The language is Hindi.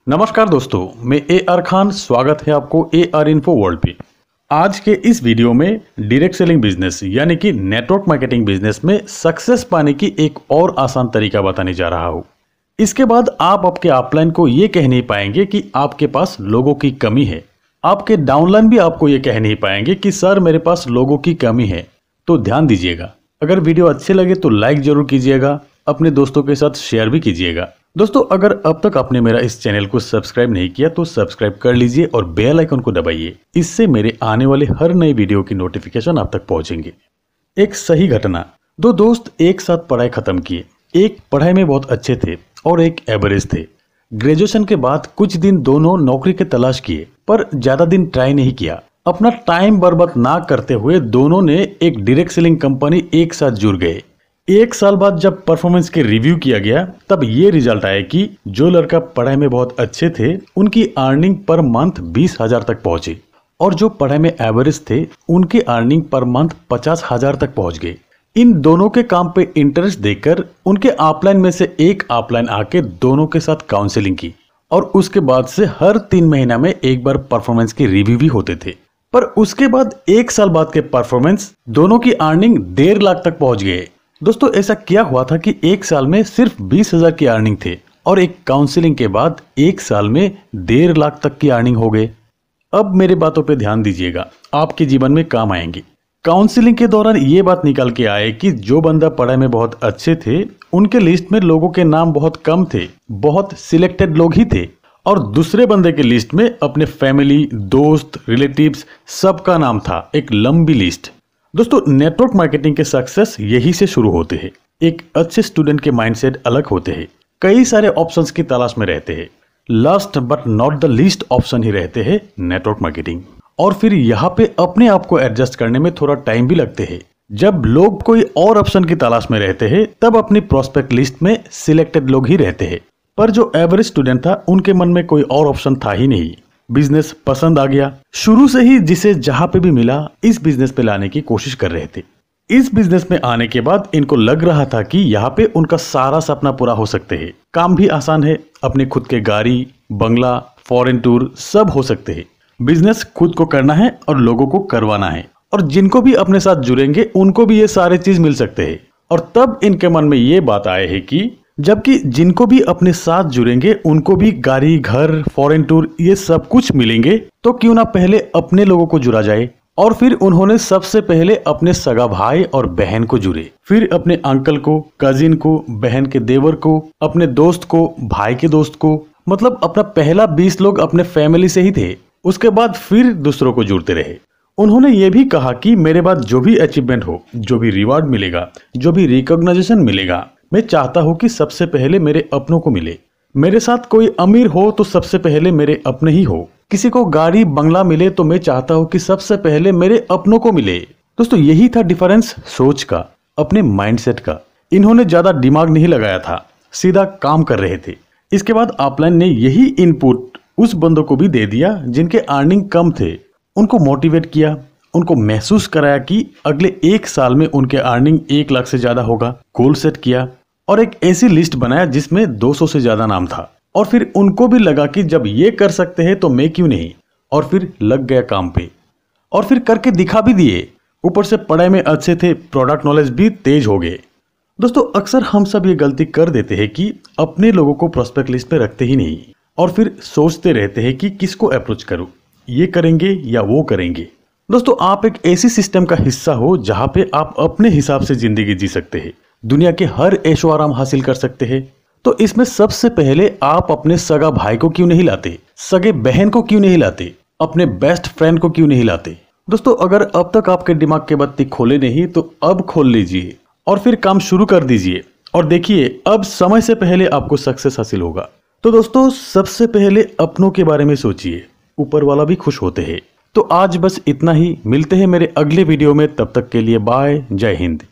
नमस्कार दोस्तों, मैं AR खान स्वागत है आपको AR इन्फो वर्ल्ड पे। आज के इस वीडियो में डायरेक्ट सेलिंग बिजनेस यानी कि नेटवर्क मार्केटिंग बिजनेस में सक्सेस पाने की एक और आसान तरीका बताने जा रहा हूँ। इसके बाद आप आपके अपलाइन को ये कह नहीं पाएंगे कि आपके पास लोगों की कमी है। आपके डाउनलाइन भी आपको ये कह नहीं पाएंगे कि सर मेरे पास लोगों की कमी है। तो ध्यान दीजिएगा, अगर वीडियो अच्छे लगे तो लाइक जरूर कीजिएगा, अपने दोस्तों के साथ शेयर भी कीजिएगा। दोस्तों, अगर अब तक आपने मेरा इस चैनल को सब्सक्राइब नहीं किया तो सब्सक्राइब कर लीजिए और बेल आइकन को दबाइए। इससे मेरे आने वाले हर नए वीडियो की नोटिफिकेशन आप तक पहुंचेंगे। एक सही घटना, दो दोस्त एक साथ पढ़ाई खत्म किए। एक पढ़ाई में बहुत अच्छे थे और एक एवरेज थे। ग्रेजुएशन के बाद कुछ दिन दोनों नौकरी की तलाश किए, पर ज्यादा दिन ट्राई नहीं किया। अपना टाइम बर्बाद ना करते हुए दोनों ने एक डायरेक्ट सेलिंग कंपनी एक साथ जुड़ गए। एक साल बाद जब परफॉर्मेंस के रिव्यू किया गया तब ये रिजल्ट आया कि जो लड़का पढ़ाई में बहुत अच्छे थे उनकी अर्निंग पर मंथ 20,000 तक पहुंची और जो पढ़ाई में एवरेज थे उनकी अर्निंग पर मंथ 50,000 तक पहुंच गई। इन दोनों के काम पे इंटरेस्ट देखकर उनके अपलाइन में से एक अपलाइन आके दोनों के साथ काउंसलिंग की और उसके बाद से हर 3 महीना में एक बार परफॉर्मेंस के रिव्यू भी होते थे। पर उसके बाद 1 साल बाद के परफॉर्मेंस दोनों की अर्निंग 1.5 लाख तक पहुंच गए। दोस्तों, ऐसा क्या हुआ था कि 1 साल में सिर्फ 20,000 की अर्निंग थे और एक काउंसलिंग के बाद 1 साल में 1.5 लाख तक की अर्निंग हो गए। अब मेरी बातों पे ध्यान दीजिएगा, आपके जीवन में काम आएंगे। काउंसलिंग के दौरान ये बात निकल के आए कि जो बंदा पढ़ाई में बहुत अच्छे थे उनके लिस्ट में लोगों के नाम बहुत कम थे, बहुत सिलेक्टेड लोग ही थे, और दूसरे बंदे के लिस्ट में अपने फैमिली, दोस्त, रिलेटिव्स सबका नाम था, एक लंबी लिस्ट। दोस्तों, नेटवर्क मार्केटिंग के सक्सेस यही से शुरू होते हैं। एक अच्छे स्टूडेंट के माइंडसेट अलग होते हैं, कई सारे ऑप्शंस की तलाश में रहते हैं। Last but not the least option ही रहते हैं नेटवर्क मार्केटिंग। और फिर यहाँ पे अपने आप को एडजस्ट करने में थोड़ा टाइम भी लगते हैं। जब लोग कोई और ऑप्शन की तलाश में रहते हैं तब अपनी प्रोस्पेक्ट लिस्ट में सिलेक्टेड लोग ही रहते हैं। पर जो एवरेज स्टूडेंट था उनके मन में कोई और ऑप्शन था ही नहीं। बिजनेस पसंद आ गया, शुरू से ही जिसे जहां पे भी मिला इस बिजनेस पे लाने की कोशिश कर रहे थे। इस बिजनेस में आने के बाद इनको लग रहा था कि यहाँ पे उनका सारा सपना पूरा हो सकते हैं। काम भी आसान है, अपने खुद के गाड़ी, बंगला, फॉरेन टूर सब हो सकते हैं। बिजनेस खुद को करना है और लोगों को करवाना है, और जिनको भी अपने साथ जुड़ेंगे उनको भी ये सारे चीज मिल सकते हैं। और तब इनके मन में ये बात आए है कि जबकि जिनको भी अपने साथ जुड़ेंगे उनको भी गाड़ी, घर, फॉरेन टूर ये सब कुछ मिलेंगे, तो क्यों ना पहले अपने लोगों को जुड़ा जाए। और फिर उन्होंने सबसे पहले अपने सगा भाई और बहन को जुड़े, फिर अपने अंकल को, कजिन को, बहन के देवर को, अपने दोस्त को, भाई के दोस्त को, मतलब अपना पहला 20 लोग अपने फैमिली से ही थे। उसके बाद फिर दूसरों को जुड़ते रहे। उन्होंने ये भी कहा कि मेरे बाद जो भी अचीवमेंट हो, जो भी रिवार्ड मिलेगा, जो भी रिकॉग्नाइजेशन मिलेगा, मैं चाहता हूं कि सबसे पहले मेरे अपनों को मिले। मेरे साथ कोई अमीर हो तो सबसे पहले मेरे अपने ही हो। किसी को गाड़ी, बंगला मिले तो मैं चाहता हूं कि सबसे पहले मेरे अपनों को मिले। दोस्तों, यही था डिफरेंस सोच का, अपने माइंडसेट का। इन्होंने ज्यादा दिमाग नहीं लगाया था, सीधा काम कर रहे थे। इसके बाद अपलाइन ने यही इनपुट उस बंदों को भी दे दिया जिनके अर्निंग कम थे। उनको मोटिवेट किया, उनको महसूस कराया कि अगले 1 साल में उनके अर्निंग 1 लाख से ज्यादा होगा। गोल सेट किया और एक ऐसी लिस्ट बनाया जिसमें 200 से ज्यादा नाम था। और फिर उनको भी लगा कि जब ये कर सकते हैं तो मैं क्यों नहीं। और फिर लग गया काम पे, और फिर करके दिखा भी दिए। ऊपर से पढ़ाई में अच्छे थे, प्रोडक्ट नॉलेज भी तेज हो गए। दोस्तों, अक्सर हम सब ये गलती कर देते हैं कि अपने लोगों को प्रोस्पेक्ट लिस्ट पे रखते ही नहीं और फिर सोचते रहते हैं कि किसको अप्रोच करूं, ये करेंगे या वो करेंगे। दोस्तों, आप एक ऐसी सिस्टम का हिस्सा हो जहां पे आप अपने हिसाब से जिंदगी जी सकते हैं, दुनिया के हर ऐशो आराम हासिल कर सकते हैं। तो इसमें सबसे पहले आप अपने सगा भाई को क्यों नहीं लाते, सगे बहन को क्यों नहीं लाते, अपने बेस्ट फ्रेंड को क्यों नहीं लाते। दोस्तों, अगर अब तक आपके दिमाग के बत्ती खोले नहीं तो अब खोल लीजिए और फिर काम शुरू कर दीजिए और देखिए अब समय से पहले आपको सक्सेस हासिल होगा। तो दोस्तों, सबसे पहले अपनों के बारे में सोचिए, ऊपर वाला भी खुश होते हैं। तो आज बस इतना ही, मिलते हैं मेरे अगले वीडियो में। तब तक के लिए बाय, जय हिंद।